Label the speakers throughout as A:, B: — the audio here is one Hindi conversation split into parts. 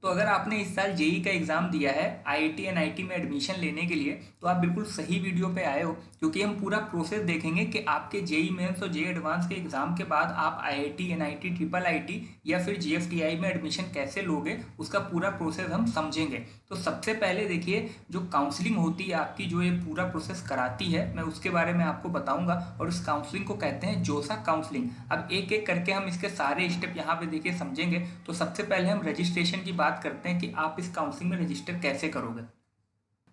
A: तो अगर आपने इस साल जेई का एग्ज़ाम दिया है आईआईटी एनआईटी में एडमिशन लेने के लिए, तो आप बिल्कुल सही वीडियो पे आए हो, क्योंकि हम पूरा प्रोसेस देखेंगे कि आपके जेई मेंस और जेई एडवांस के एग्ज़ाम के बाद आप आईआईटी एनआईटी ट्रिपल आईटी या फिर जीएफटीआई में एडमिशन कैसे लोगे, उसका पूरा प्रोसेस हम समझेंगे। तो सबसे पहले देखिए, जो काउंसलिंग होती है आपकी, जो ये पूरा प्रोसेस कराती है, मैं उसके बारे में आपको बताऊंगा। और इस काउंसलिंग को कहते हैं जोसा काउंसलिंग। अब एक एक करके हम इसके सारे स्टेप यहाँ पे देखिए समझेंगे। तो सबसे पहले हम रजिस्ट्रेशन की बात करते हैं कि आप इस काउंसलिंग में रजिस्टर कैसे करोगे।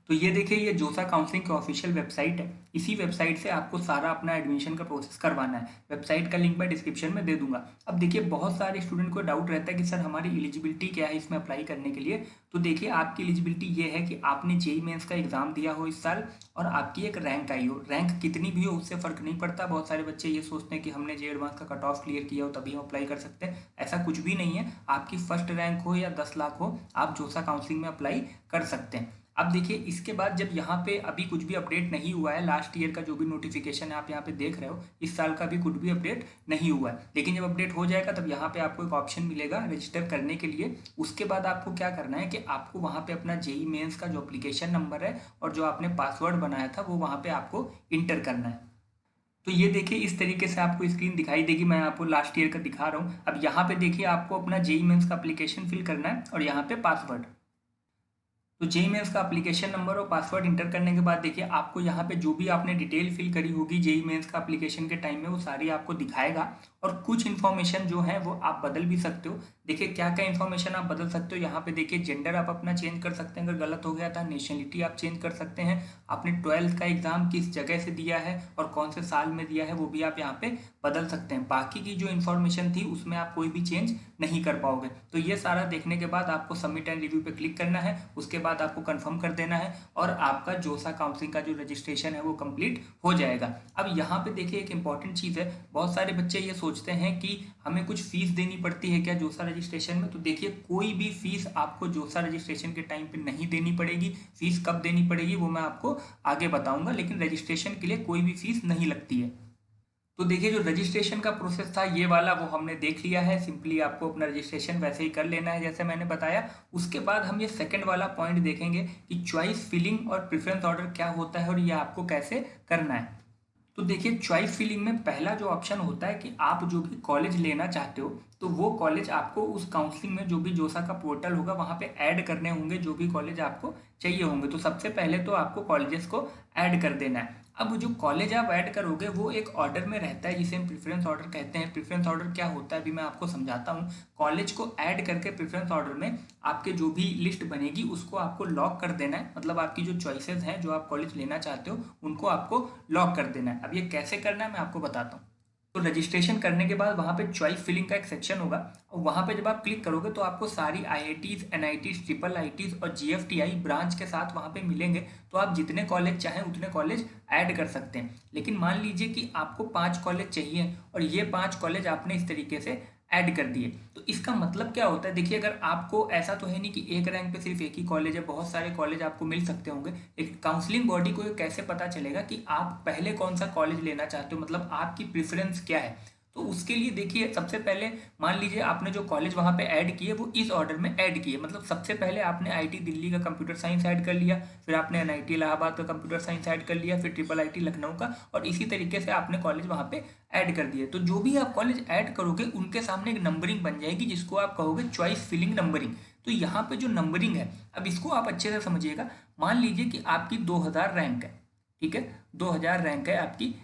A: तो ये देखिए, ये जोसा काउंसलिंग की ऑफिशियल वेबसाइट है। इसी वेबसाइट से आपको सारा अपना एडमिशन का प्रोसेस करवाना है। वेबसाइट का लिंक मैं डिस्क्रिप्शन में दे दूंगा। अब देखिए, बहुत सारे स्टूडेंट को डाउट रहता है कि सर हमारी एलिजिबिलिटी क्या है इसमें अप्लाई करने के लिए। तो देखिए, आपकी एलिजिबिलिटी ये है कि आपने जेई मेंस का एग्जाम दिया हो इस साल और आपकी एक रैंक आई हो। रैंक कितनी भी हो उससे फर्क नहीं पड़ता। बहुत सारे बच्चे ये सोचते हैं कि हमने जेई एडवांस का कट ऑफ क्लियर किया हो तभी हम अप्लाई कर सकते हैं। ऐसा कुछ भी नहीं है। आपकी फर्स्ट रैंक हो या 10 लाख हो, आप जोसा काउंसलिंग में अप्लाई कर सकते हैं। अब देखिए, इसके बाद जब यहाँ पे अभी कुछ भी अपडेट नहीं हुआ है, लास्ट ईयर का जो भी नोटिफिकेशन है आप यहाँ पे देख रहे हो, इस साल का भी कुछ भी अपडेट नहीं हुआ है। लेकिन जब अपडेट हो जाएगा तब यहाँ पे आपको एक ऑप्शन मिलेगा रजिस्टर करने के लिए। उसके बाद आपको क्या करना है कि आपको वहाँ पे अपना जेई मेंस का जो एप्लीकेशन नंबर है और जो आपने पासवर्ड बनाया था वो वहाँ पे आपको इंटर करना है। तो ये देखिए, इस तरीके से आपको स्क्रीन दिखाई देगी। मैं आपको लास्ट ईयर का दिखा रहा हूँ। अब यहाँ पे देखिए, आपको अपना जेई मेंस का एप्लीकेशन फिल करना है और यहाँ पे पासवर्ड। तो जेई मेंस का एप्लीकेशन नंबर और पासवर्ड इंटर करने के बाद देखिए, आपको यहाँ पे जो भी आपने डिटेल फिल करी होगी जेई मेंस का एप्लीकेशन के टाइम में वो सारी आपको दिखाएगा। और कुछ इन्फॉर्मेशन जो है वो आप बदल भी सकते हो। देखिए, क्या क्या इन्फॉर्मेशन आप बदल सकते हो यहाँ पे देखिए। जेंडर आप अपना चेंज कर सकते हैं अगर गलत हो गया था। नेशनलिटी आप चेंज कर सकते हैं। आपने 12th का एग्जाम किस जगह से दिया है और कौन से साल में दिया है वो भी आप यहाँ पे बदल सकते हैं। बाकी की जो इन्फॉर्मेशन थी उसमें आप कोई भी चेंज नहीं कर पाओगे। तो ये सारा देखने के बाद आपको सबमिट एंड रिव्यू पे क्लिक करना है। उसके बाद आपको कंफर्म कर देना है और आपका जोसा काउंसलिंग का जो रजिस्ट्रेशन है वो कंप्लीट हो जाएगा। अब यहाँ पे देखिए, एक इंपॉर्टेंट चीज़ है। बहुत सारे बच्चे ये सोचते हैं कि हमें कुछ फीस देनी पड़ती है क्या जोसा रजिस्ट्रेशन में। तो देखिए, कोई भी फीस आपको जोसा रजिस्ट्रेशन के टाइम पे नहीं देनी पड़ेगी। फीस कब देनी पड़ेगी वो मैं आपको आगे बताऊंगा, लेकिन रजिस्ट्रेशन के लिए कोई भी फीस नहीं लगती है। तो देखिए, जो रजिस्ट्रेशन का प्रोसेस था ये वाला वो हमने देख लिया है। सिंपली आपको अपना रजिस्ट्रेशन वैसे ही कर लेना है जैसे मैंने बताया। उसके बाद हम ये सेकंड वाला पॉइंट देखेंगे कि चॉइस फिलिंग और प्रेफरेंस ऑर्डर क्या होता है और ये आपको कैसे करना है। तो देखिए, चॉइस फिलिंग में पहला जो ऑप्शन होता है कि आप जो भी कॉलेज लेना चाहते हो तो वो कॉलेज आपको उस काउंसलिंग में जो भी जोसा का पोर्टल होगा वहाँ पे ऐड करने होंगे, जो भी कॉलेज आपको चाहिए होंगे। तो सबसे पहले तो आपको कॉलेजेस को ऐड कर देना है। अब जो कॉलेज आप ऐड करोगे वो एक ऑर्डर में रहता है जिसे हम प्रेफरेंस ऑर्डर कहते हैं। प्रेफरेंस ऑर्डर क्या होता है अभी मैं आपको समझाता हूँ। कॉलेज को ऐड करके प्रेफरेंस ऑर्डर में आपके जो भी लिस्ट बनेगी उसको आपको लॉक कर देना है। मतलब आपकी जो चॉइसेस हैं, जो आप कॉलेज लेना चाहते हो, उनको आपको लॉक कर देना है। अब ये कैसे करना है मैं आपको बताता हूँ। तो रजिस्ट्रेशन करने के बाद वहाँ पे चॉइस फिलिंग का एक सेक्शन होगा और वहाँ पे जब आप क्लिक करोगे तो आपको सारी आईआईटीज, एनआईटीज, ट्रिपल आईटीज और जीएफटीआई ब्रांच के साथ वहाँ पे मिलेंगे। तो आप जितने कॉलेज चाहें उतने कॉलेज ऐड कर सकते हैं। लेकिन मान लीजिए कि आपको 5 कॉलेज चाहिए और ये 5 कॉलेज आपने इस तरीके से ऐड कर दिए। तो इसका मतलब क्या होता है, देखिए, अगर आपको ऐसा तो है नहीं कि एक रैंक पे सिर्फ एक ही कॉलेज है, बहुत सारे कॉलेज आपको मिल सकते होंगे। एक काउंसलिंग बॉडी को ये कैसे पता चलेगा कि आप पहले कौन सा कॉलेज लेना चाहते हो, मतलब आपकी प्रेफरेंस क्या है। तो उसके लिए देखिए, सबसे पहले मान लीजिए आपने जो कॉलेज वहाँ पे ऐड किए वो इस ऑर्डर में ऐड किए। मतलब सबसे पहले आपने आईटी दिल्ली का कंप्यूटर साइंस ऐड कर लिया, फिर आपने एनआईटी इलाहाबाद का कंप्यूटर साइंस ऐड कर लिया, फिर ट्रिपल आईटी लखनऊ का, और इसी तरीके से आपने कॉलेज वहाँ पे ऐड कर दिए। तो जो भी आप कॉलेज ऐड करोगे उनके सामने एक नंबरिंग बन जाएगी जिसको आप कहोगे चॉइस फिलिंग नंबरिंग। तो यहाँ पे जो नंबरिंग है, अब इसको आप अच्छे से समझिएगा। मान लीजिए कि आपकी 2000 रैंक है, ठीक है, 2000 रैंक है आपकी।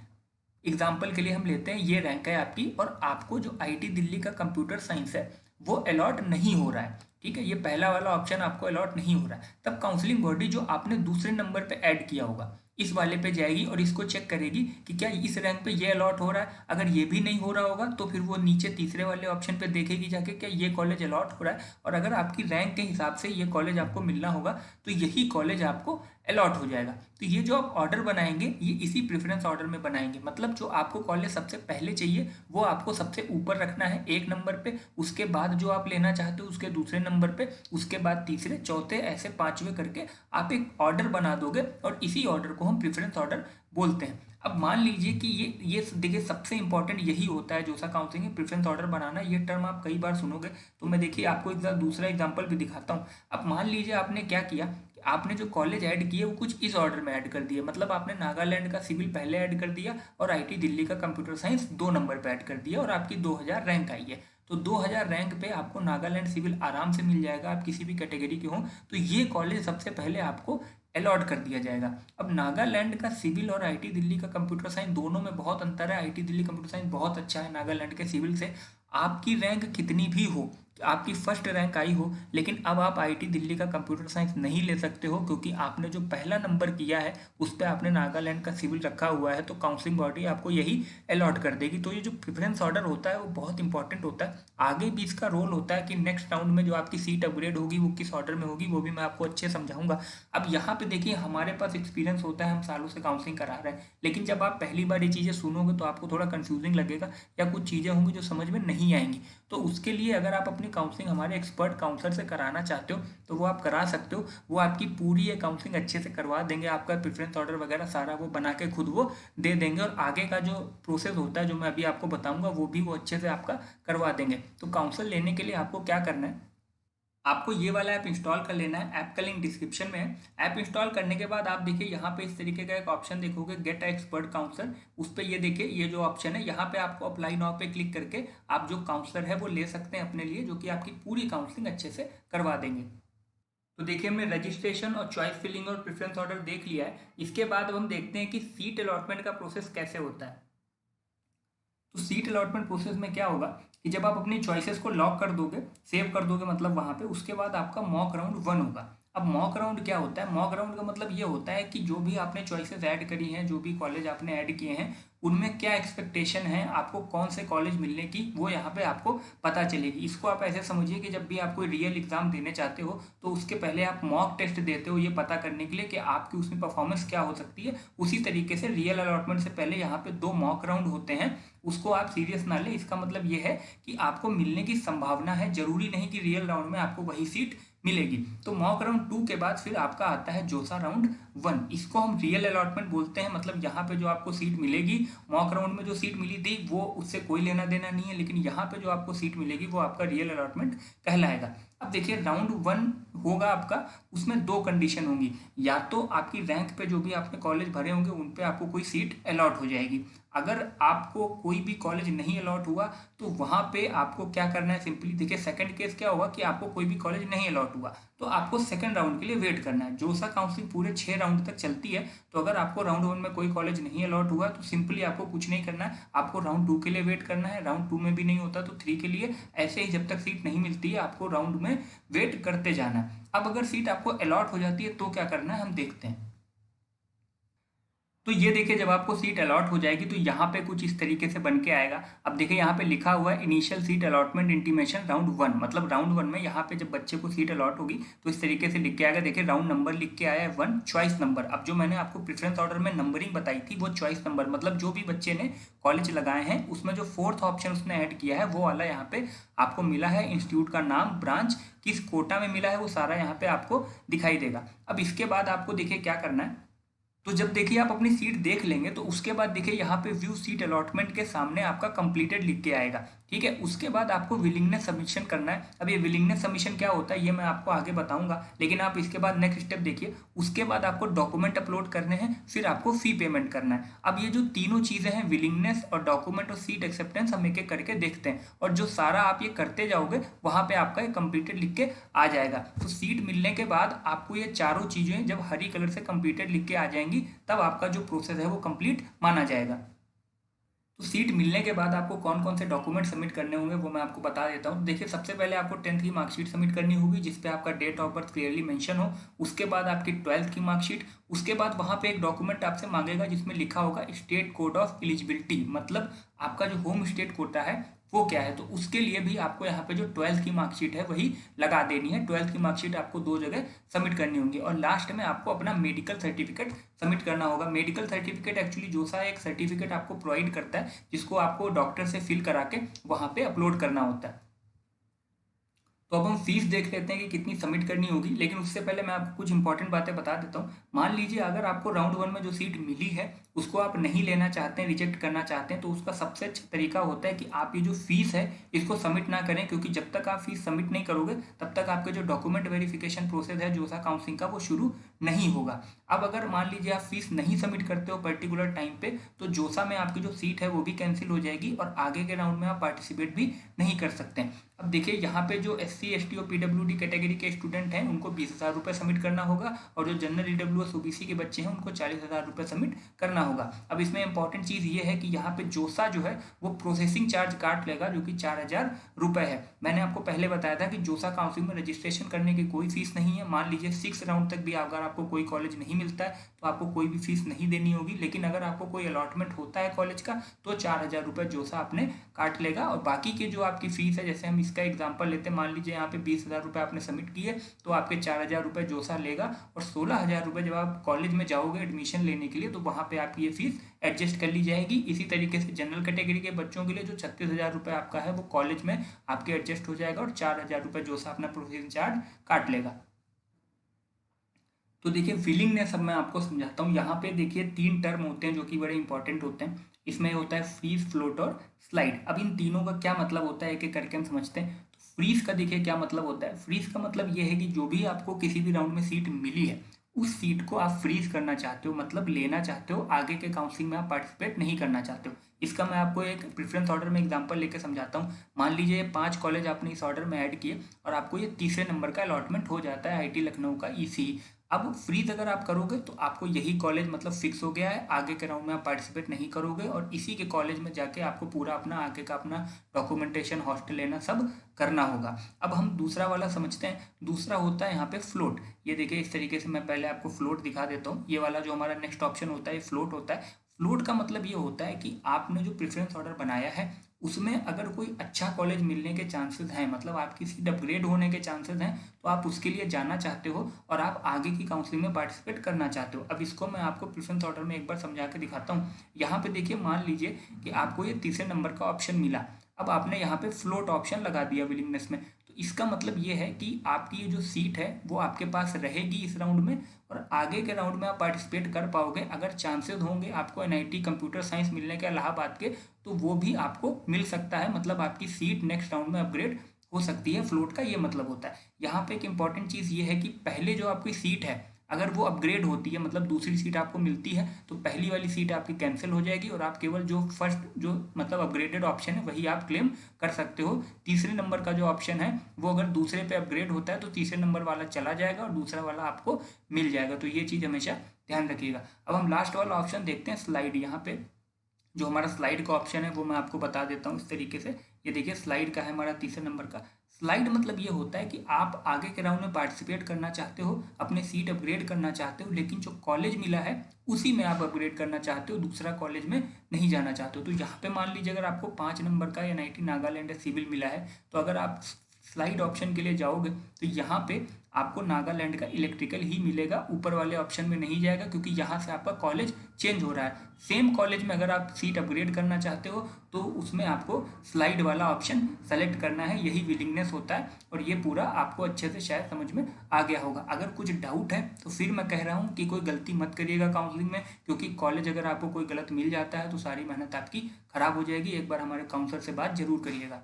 A: एग्जाम्पल के लिए हम लेते हैं ये रैंक है आपकी और आपको जो आईटी दिल्ली का कंप्यूटर साइंस है वो अलॉट नहीं हो रहा है। ठीक है, ये पहला वाला ऑप्शन आपको अलॉट नहीं हो रहा है। तब काउंसलिंग बॉडी जो आपने दूसरे नंबर पे ऐड किया होगा इस वाले पे जाएगी और इसको चेक करेगी कि क्या इस रैंक पे ये अलॉट हो रहा है। अगर ये भी नहीं हो रहा होगा तो फिर वो नीचे तीसरे वाले ऑप्शन पे देखेगी जाके क्या ये कॉलेज अलॉट हो रहा है, और अगर आपकी रैंक के हिसाब से ये कॉलेज आपको मिलना होगा तो यही कॉलेज आपको अलॉट हो जाएगा। तो ये जो आप ऑर्डर बनाएंगे ये इसी प्रेफरेंस ऑर्डर में बनाएंगे। मतलब जो आपको कॉलेज सबसे पहले चाहिए वो आपको सबसे ऊपर रखना है एक नंबर पे, उसके बाद जो आप लेना चाहते हो उसके दूसरे नंबर पे, उसके बाद तीसरे, चौथे, ऐसे पांचवे करके आप एक ऑर्डर बना दोगे और इसी ऑर्डर को हम प्रेफरेंस ऑर्डर बोलते हैं। अब मान लीजिए कि ये देखिए सबसे इंपॉर्टेंट यही होता है जो सा काउंसलिंग है, प्रेफरेंस ऑर्डर बनाना। ये टर्म आप कई बार सुनोगे, तो मैं देखिए आपको एक दूसरा एग्जांपल भी दिखाता हूँ। अब मान लीजिए आपने क्या किया कि आपने जो कॉलेज ऐड किए वो कुछ इस ऑर्डर में ऐड कर दिए, मतलब आपने नागालैंड का सिविल पहले ऐड कर दिया और आईटी दिल्ली का कंप्यूटर साइंस 2 नंबर पे ऐड कर दिया और आपकी 2000 रैंक आई है। तो 2000 रैंक पे आपको नागालैंड सिविल आराम से मिल जाएगा, आप किसी भी कैटेगरी के हों तो ये कॉलेज सबसे पहले आपको अलॉट कर दिया जाएगा। अब नागालैंड का सिविल और आईटी दिल्ली का कंप्यूटर साइंस दोनों में बहुत अंतर है। आईटी दिल्ली कंप्यूटर साइंस बहुत अच्छा है नागालैंड के सिविल से। आपकी रैंक कितनी भी हो, आपकी फर्स्ट रैंक आई हो, लेकिन अब आप आईटी दिल्ली का कंप्यूटर साइंस नहीं ले सकते हो क्योंकि आपने जो पहला नंबर किया है उस पर आपने नागालैंड का सिविल रखा हुआ है, तो काउंसलिंग बॉडी आपको यही अलॉट कर देगी। तो ये जो प्रेफरेंस ऑर्डर होता है वो बहुत इंपॉर्टेंट होता है। आगे भी इसका रोल होता है कि नेक्स्ट राउंड में जो आपकी सीट अपग्रेड होगी वो किस ऑर्डर में होगी, वो भी मैं आपको अच्छे समझाऊंगा। अब यहाँ पे देखिए हमारे पास एक्सपीरियंस होता है, हम सालों से काउंसलिंग करा रहे हैं, लेकिन जब आप पहली बार ये चीज़ें सुनोगे तो आपको थोड़ा कंफ्यूजिंग लगेगा या कुछ चीज़ें होंगी जो समझ में नहीं आएंगी। तो उसके लिए अगर आप अपनी काउंसलिंग हमारे एक्सपर्ट काउंसलर से कराना चाहते हो तो वो आप करा सकते हो। वो आपकी पूरी ये काउंसलिंग अच्छे से करवा देंगे, आपका प्रेफरेंस ऑर्डर वगैरह सारा वो बना के खुद वो दे देंगे, और आगे का जो प्रोसेस होता है जो मैं अभी आपको बताऊंगा वो भी वो अच्छे से आपका करवा देंगे। तो काउंसल लेने के लिए आपको क्या करना है, आपको ये वाला ऐप इंस्टॉल कर लेना है। ऐप का लिंक डिस्क्रिप्शन में है। ऐप इंस्टॉल करने के बाद आप देखिए यहाँ पे इस तरीके का एक ऑप्शन देखोगे, गेट एक्सपर्ट काउंसलर। उस पर ये देखिए ये जो ऑप्शन है यहाँ पे आपको अप्लाई नाउ पे क्लिक करके आप जो काउंसलर है वो ले सकते हैं अपने लिए, जो कि आपकी पूरी काउंसलिंग अच्छे से करवा देंगे। तो देखिए हमने रजिस्ट्रेशन और चॉइस फिलिंग और प्रेफरेंस ऑर्डर देख लिया है। इसके बाद अब हम देखते हैं कि सीट अलॉटमेंट का प्रोसेस कैसे होता है। तो सीट अलॉटमेंट प्रोसेस में क्या होगा कि जब आप अपनी चॉइसेस को लॉक कर दोगे, सेव कर दोगे मतलब वहाँ पे, उसके बाद आपका मॉक राउंड 1 होगा। अब मॉक राउंड क्या होता है, मॉक राउंड का मतलब ये होता है कि जो भी आपने चॉइसेस ऐड करी हैं, जो भी कॉलेज आपने ऐड किए हैं, उनमें क्या एक्सपेक्टेशन है, आपको कौन से कॉलेज मिलने की, वो यहाँ पे आपको पता चलेगी। इसको आप ऐसे समझिए कि जब भी आप कोई रियल एग्जाम देने चाहते हो तो उसके पहले आप मॉक टेस्ट देते हो ये पता करने के लिए कि आपकी उसमें परफॉर्मेंस क्या हो सकती है। उसी तरीके से रियल अलॉटमेंट से पहले यहाँ पे 2 मॉक राउंड होते हैं। उसको आप सीरियस ना लें, इसका मतलब ये है कि आपको मिलने की संभावना है, जरूरी नहीं कि रियल राउंड में आपको वही सीट मिलेगी। तो मॉक राउंड 2 के बाद फिर आपका आता है जोसा राउंड 1। इसको हम रियल अलॉटमेंट बोलते हैं, मतलब यहाँ पे जो आपको सीट मिलेगी, मॉक राउंड में जो सीट मिली थी वो उससे कोई लेना देना नहीं है, लेकिन यहाँ पे जो आपको सीट मिलेगी वो आपका रियल अलॉटमेंट कहलाएगा। अब देखिए राउंड 1 होगा आपका, उसमें 2 कंडीशन होंगी। या तो आपकी रैंक पे जो भी आपने कॉलेज भरे होंगे उन पे आपको कोई सीट अलॉट हो जाएगी। अगर आपको कोई भी कॉलेज नहीं अलॉट हुआ तो वहाँ पे आपको क्या करना है, सिंपली देखिए सेकंड केस क्या होगा कि आपको कोई भी कॉलेज नहीं अलॉट हुआ तो आपको सेकंड राउंड के लिए वेट करना है। जोसा काउंसलिंग पूरे 6 राउंड तक चलती है। तो अगर आपको राउंड 1 में कोई कॉलेज नहीं अलॉट हुआ तो सिंपली आपको कुछ नहीं करना है, आपको राउंड 2 के लिए वेट करना है। राउंड 2 में भी नहीं होता तो 3 के लिए, ऐसे ही जब तक सीट नहीं मिलती है आपको राउंड में वेट करते जाना है। अब अगर सीट आपको अलॉट हो जाती है तो क्या करना है हम देखते हैं। तो ये देखिए जब आपको सीट अलॉट हो जाएगी तो यहाँ पे कुछ इस तरीके से बन के आएगा। अब देखिए यहाँ पे लिखा हुआ है initial seat allotment intimation round 1, मतलब राउंड 1 में यहाँ पे जब बच्चे को सीट अलॉट होगी तो इस तरीके से लिख के आएगा। देखिए राउंड नंबर लिख के आया है 1, चॉइस नंबर। अब जो मैंने आपको प्रेफरेंस ऑर्डर में नंबरिंग बताई थी वो चॉइस नंबर, मतलब जो भी बच्चे ने कॉलेज लगाए हैं उसमें जो 4th ऑप्शन उसने ऐड किया है वो वाला यहाँ पे आपको मिला है। इंस्टीट्यूट का नाम, ब्रांच, किस कोटा में मिला है वो सारा यहाँ पे आपको दिखाई देगा। अब इसके बाद आपको देखिए क्या करना है, तो जब देखिए आप अपनी सीट देख लेंगे तो उसके बाद देखिए यहाँ पे व्यू सीट अलॉटमेंट के सामने आपका कंप्लीटेड लिख के आएगा। ठीक है, उसके बाद आपको विलिंगनेस सबमिशन करना है। अब ये विलिंगनेस सबमिशन क्या होता है ये मैं आपको आगे बताऊंगा, लेकिन आप इसके बाद नेक्स्ट स्टेप देखिए। उसके बाद आपको डॉक्यूमेंट अपलोड करने हैं, फिर आपको फी पेमेंट करना है। अब ये जो तीनों चीजें हैं, विलिंगनेस और डॉक्यूमेंट और सीट एक्सेप्टेंस, हम एक एक करके देखते हैं। और जो सारा आप ये करते जाओगे वहां पे आपका ये कंप्लीटेड लिख के आ जाएगा। तो सीट मिलने के बाद आपको ये चारों चीजें जब हरी कलर से कंप्लीटेड लिख के आ जाएंगी तब आपका जो प्रोसेस है वो कंप्लीट माना जाएगा। तो सीट मिलने के बाद आपको कौन कौन से डॉक्यूमेंट सबमिट करने होंगे वो मैं आपको बता देता हूँ। देखिए सबसे पहले आपको 10th की मार्कशीट सबमिट करनी होगी जिसपे आपका date of birth clearly mention हो। उसके बाद आपकी 12th की मार्कशीट। उसके बाद वहाँ पे एक डॉक्यूमेंट आपसे मांगेगा जिसमें लिखा होगा स्टेट कोड ऑफ एलिजिबिलिटी, मतलब आपका जो होम स्टेट कोटा है वो क्या है। तो उसके लिए भी आपको यहाँ पे जो 12th की मार्कशीट है वही लगा देनी है। 12th की मार्कशीट आपको 2 जगह सबमिट करनी होंगी। और लास्ट में आपको अपना मेडिकल सर्टिफिकेट सबमिट करना होगा। मेडिकल सर्टिफिकेट एक्चुअली जोसा एक सर्टिफिकेट आपको प्रोवाइड करता है जिसको आपको डॉक्टर से फिल करा के वहाँ पे अपलोड करना होता है। तो अब हम फीस देख लेते हैं कि कितनी सबमिट करनी होगी, लेकिन उससे पहले मैं आपको कुछ इंपॉर्टेंट बातें बता देता हूँ। मान लीजिए अगर आपको राउंड 1 में जो सीट मिली है उसको आप नहीं लेना चाहते हैं, रिजेक्ट करना चाहते हैं, तो उसका सबसे अच्छा तरीका होता है कि आप ये जो फीस है इसको सबमिट ना करें, क्योंकि जब तक आप फीस सबमिट नहीं करोगे तब तक आपके जो डॉक्यूमेंट वेरिफिकेशन प्रोसेस है जोसा काउंसलिंग का वो शुरू नहीं होगा। अब अगर मान लीजिए आप फीस नहीं सबमिट करते हो पर्टिकुलर टाइम पे, तो जोसा में आपकी जो सीट है वो भी कैंसिल हो जाएगी और आगे के राउंड में आप पार्टिसिपेट भी नहीं कर सकते हैं। अब देखिए यहाँ पे जो SC ST और PWD कैटेगरी के स्टूडेंट हैं उनको 20,000 रुपये सबमिट करना होगा, और जो जनरल EWS OBC के बच्चे हैं उनको 40,000 रुपये सबमिट करना होगा। अब इसमें इंपॉर्टेंट चीज़ ये है कि यहाँ पे जोसा जो है वो प्रोसेसिंग चार्ज काट लेगा, जो कि 4,000 रुपये है। मैंने आपको पहले बताया था कि जोसा काउंसिलिंग में रजिस्ट्रेशन करने की कोई फीस नहीं है। मान लीजिए 6 राउंड तक भी अगर आपको कोई कॉलेज नहीं मिलता है तो आपको कोई भी फीस नहीं देनी होगी, लेकिन अगर आपको कोई अलॉटमेंट होता है कॉलेज का तो 4,000 रुपये जोसा आपने काट लेगा। और बाकी की जो आपकी फीस है, जैसे हम इसका एग्जांपल लेते हैं, मान लीजिए यहाँ पे 20,000 रुपये आपने सबमिट किए तो आपके 4,000 रुपये जोसा लेगा, और 16,000 रुपये जब आप कॉलेज में जाओगे एडमिशन लेने के लिए तो वहाँ पे आपकी ये फीस एडजस्ट कर ली जाएगी। इसी तरीके से जनरल कैटेगरी के बच्चों के लिए जो 36,000 रुपये आपका है वो कॉलेज में आपके एडजस्ट हो जाएगा, और 4,000 रुपये जोसा अपना प्रोसेसिंग चार्ज काट लेगा। तो देखिए विलिंगनेस अब मैं आपको समझाता हूँ। यहाँ पे देखिए 3 टर्म होते हैं जो कि बड़े इंपॉर्टेंट होते हैं। इसमें होता है फ्रीज, फ्लोट और स्लाइड। अब इन तीनों का क्या मतलब होता है एक एक करके हम समझते हैं। तो फ्रीज का देखिए क्या मतलब होता है। फ्रीज का मतलब ये है कि जो भी आपको किसी भी राउंड में सीट मिली है उस सीट को आप फ्रीज करना चाहते हो, मतलब लेना चाहते हो, आगे के काउंसलिंग में आप पार्टिसिपेट नहीं करना चाहते हो। इसका मैं आपको एक प्रेफरेंस ऑर्डर में एग्जांपल लेकर समझाता हूँ। मान लीजिए 5 कॉलेज आपने इस ऑर्डर में ऐड किए और आपको ये तीसरे नंबर का अलॉटमेंट हो जाता है IIT लखनऊ का ECE। अब फ्रीज अगर आप करोगे तो आपको यही कॉलेज मतलब फिक्स हो गया है, आगे के राउंड में आप पार्टिसिपेट नहीं करोगे, और इसी के कॉलेज में जाके आपको पूरा अपना आगे का अपना डॉक्यूमेंटेशन, हॉस्टल लेना सब करना होगा। अब हम दूसरा वाला समझते हैं। दूसरा होता है यहाँ पे फ्लोट। ये देखिए इस तरीके से मैं पहले आपको फ्लोट दिखा देता हूँ। ये वाला जो हमारा नेक्स्ट ऑप्शन होता है ये फ्लोट होता है। फ्लोट का मतलब ये होता है कि आपने जो प्रेफरेंस ऑर्डर बनाया है उसमें अगर कोई अच्छा कॉलेज मिलने के चांसेस हैं, मतलब आपकी सीट अपग्रेड होने के चांसेस हैं, तो आप उसके लिए जाना चाहते हो और आप आगे की काउंसलिंग में पार्टिसिपेट करना चाहते हो। अब इसको मैं आपको प्रेफरेंस ऑर्डर में एक बार समझा के दिखाता हूँ। यहाँ पे देखिए मान लीजिए कि आपको ये तीसरे नंबर का ऑप्शन मिला। अब आपने यहाँ पे फ्लोट ऑप्शन लगा दिया विलिंगनेस में, तो इसका मतलब ये है कि आपकी ये जो सीट है वो आपके पास रहेगी इस राउंड में, और आगे के राउंड में आप पार्टिसिपेट कर पाओगे। अगर चांसेस होंगे आपको NIT कंप्यूटर साइंस मिलने के इलाहाबाद के, तो वो भी आपको मिल सकता है, मतलब आपकी सीट नेक्स्ट राउंड में अपग्रेड हो सकती है। फ्लोट का ये मतलब होता है। यहाँ पे एक इंपॉर्टेंट चीज़ ये है कि पहले जो आपकी सीट है अगर वो अपग्रेड होती है, मतलब दूसरी सीट आपको मिलती है, तो पहली वाली सीट आपकी कैंसिल हो जाएगी और आप केवल जो फर्स्ट जो मतलब अपग्रेडेड ऑप्शन है वही आप क्लेम कर सकते हो। तीसरे नंबर का जो ऑप्शन है वो अगर दूसरे पे अपग्रेड होता है तो तीसरे नंबर वाला चला जाएगा और दूसरा वाला आपको मिल जाएगा। तो ये चीज़ हमेशा ध्यान रखिएगा। अब हम लास्ट वाला ऑप्शन देखते हैं, स्लाइड। यहाँ पे जो हमारा स्लाइड का ऑप्शन है वो मैं आपको बता देता हूँ इस तरीके से। ये देखिए स्लाइड का है हमारा तीसरे नंबर का। स्लाइड मतलब ये होता है कि आप आगे के राउंड में पार्टिसिपेट करना चाहते हो, अपने सीट अपग्रेड करना चाहते हो, लेकिन जो कॉलेज मिला है उसी में आप अपग्रेड करना चाहते हो, दूसरा कॉलेज में नहीं जाना चाहते हो। तो यहाँ पे मान लीजिए अगर आपको 5 नंबर का NIT नागालैंड सिविल मिला है, तो अगर आप स्लाइड ऑप्शन के लिए जाओगे तो यहाँ पे आपको नागालैंड का इलेक्ट्रिकल ही मिलेगा, ऊपर वाले ऑप्शन में नहीं जाएगा, क्योंकि यहाँ से आपका कॉलेज चेंज हो रहा है। सेम कॉलेज में अगर आप सीट अपग्रेड करना चाहते हो तो उसमें आपको स्लाइड वाला ऑप्शन सेलेक्ट करना है। यही विलिंगनेस होता है, और ये पूरा आपको अच्छे से शायद समझ में आ गया होगा। अगर कुछ डाउट है तो फिर मैं कह रहा हूँ कि कोई गलती मत करिएगा काउंसलिंग में, क्योंकि कॉलेज अगर आपको कोई गलत मिल जाता है तो सारी मेहनत आपकी खराब हो जाएगी। एक बार हमारे काउंसलर से बात जरूर करिएगा।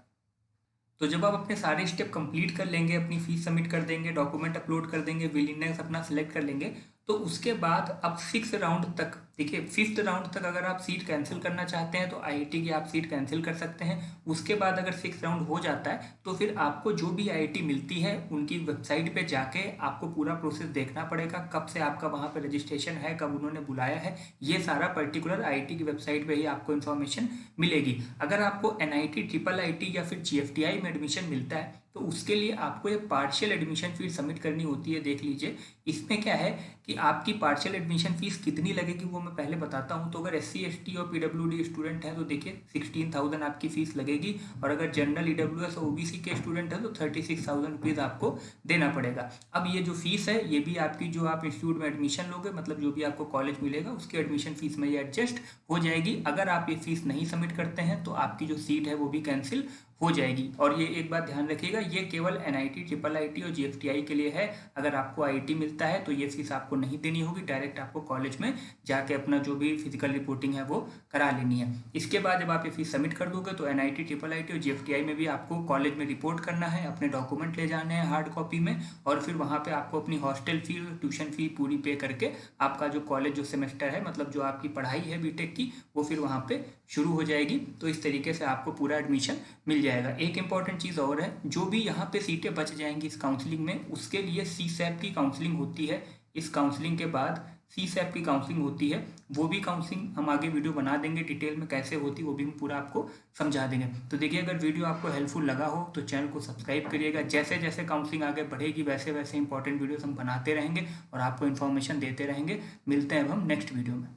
A: तो जब आप अपने सारे स्टेप कंप्लीट कर लेंगे, अपनी फीस सबमिट कर देंगे, डॉक्यूमेंट अपलोड कर देंगे, विलिंगनेस अपना सिलेक्ट कर लेंगे, तो उसके बाद अब 6 राउंड तक, देखिए 5th राउंड तक अगर आप सीट कैंसिल करना चाहते हैं तो IIT की आप सीट कैंसिल कर सकते हैं। उसके बाद अगर 6th राउंड हो जाता है तो फिर आपको जो भी IIT मिलती है उनकी वेबसाइट पे जाके आपको पूरा प्रोसेस देखना पड़ेगा, कब से आपका वहाँ पे रजिस्ट्रेशन है, कब उन्होंने बुलाया है, ये सारा पर्टिकुलर IIT की वेबसाइट पर ही आपको इन्फॉर्मेशन मिलेगी। अगर आपको NIT, IIIT या फिर GFTI में एडमिशन मिलता है तो उसके लिए आपको एक पार्शियल एडमिशन फीस सबमिट करनी होती है। देख लीजिए इसमें क्या है कि आपकी पार्शियल एडमिशन फीस कितनी लगेगी वो मैं पहले बताता हूँ। तो अगर SC ST और PWD स्टूडेंट है तो देखिए 16,000 आपकी फीस लगेगी, और अगर जनरल EWS और OBC के स्टूडेंट है तो 36,000 रुपीज़ आपको देना पड़ेगा। अब ये जो फीस है ये भी आपकी जो आप इंस्टीट्यूट में एडमिशन लोगे, मतलब जो भी आपको कॉलेज मिलेगा उसके एडमिशन फीस में ये एडजस्ट हो जाएगी। अगर आप ये फीस नहीं सबमिट करते हैं तो आपकी जो सीट है वो भी कैंसिल हो जाएगी। और ये एक बात ध्यान रखिएगा, ये केवल एनआईटी, ट्रिपल आईटी और जीएफटीआई के लिए है। अगर आपको आईटी मिलता है तो ये फीस आपको नहीं देनी होगी, डायरेक्ट आपको कॉलेज में जाके अपना जो भी फिजिकल रिपोर्टिंग है वो करा लेनी है। इसके बाद जब आप ये फीस सबमिट कर दोगे तो एनआईटी, ट्रिपल आईटी और जीएफटीआई में भी आपको कॉलेज में रिपोर्ट करना है, अपने डॉक्यूमेंट ले जाने हैं हार्ड कॉपी में, और फिर वहाँ पे आपको अपनी हॉस्टल फी, ट्यूशन फी पूरी पे करके आपका जो कॉलेज जो सेमेस्टर है, मतलब जो आपकी पढ़ाई है बीटेक की, वो फिर वहाँ पे शुरू हो जाएगी। तो इस तरीके से आपको पूरा एडमिशन मिल जाएगा। एक इंपॉर्टेंट चीज़ और है, जो भी यहाँ पे सीटें बच जाएंगी इस काउंसलिंग में, उसके लिए सीसैप की काउंसलिंग होती है। इस काउंसलिंग के बाद सीसैप की काउंसलिंग होती है। वो भी काउंसलिंग हम आगे वीडियो बना देंगे, डिटेल में कैसे होती है वो भी हम पूरा आपको समझा देंगे। तो देखिए, अगर वीडियो आपको हेल्पफुल लगा हो तो चैनल को सब्सक्राइब करिएगा। जैसे जैसे काउंसलिंग आगे बढ़ेगी वैसे वैसे इंपॉर्टेंट वीडियोस हम बनाते रहेंगे और आपको इन्फॉर्मेशन देते रहेंगे। मिलते हैं अब हम नेक्स्ट वीडियो में।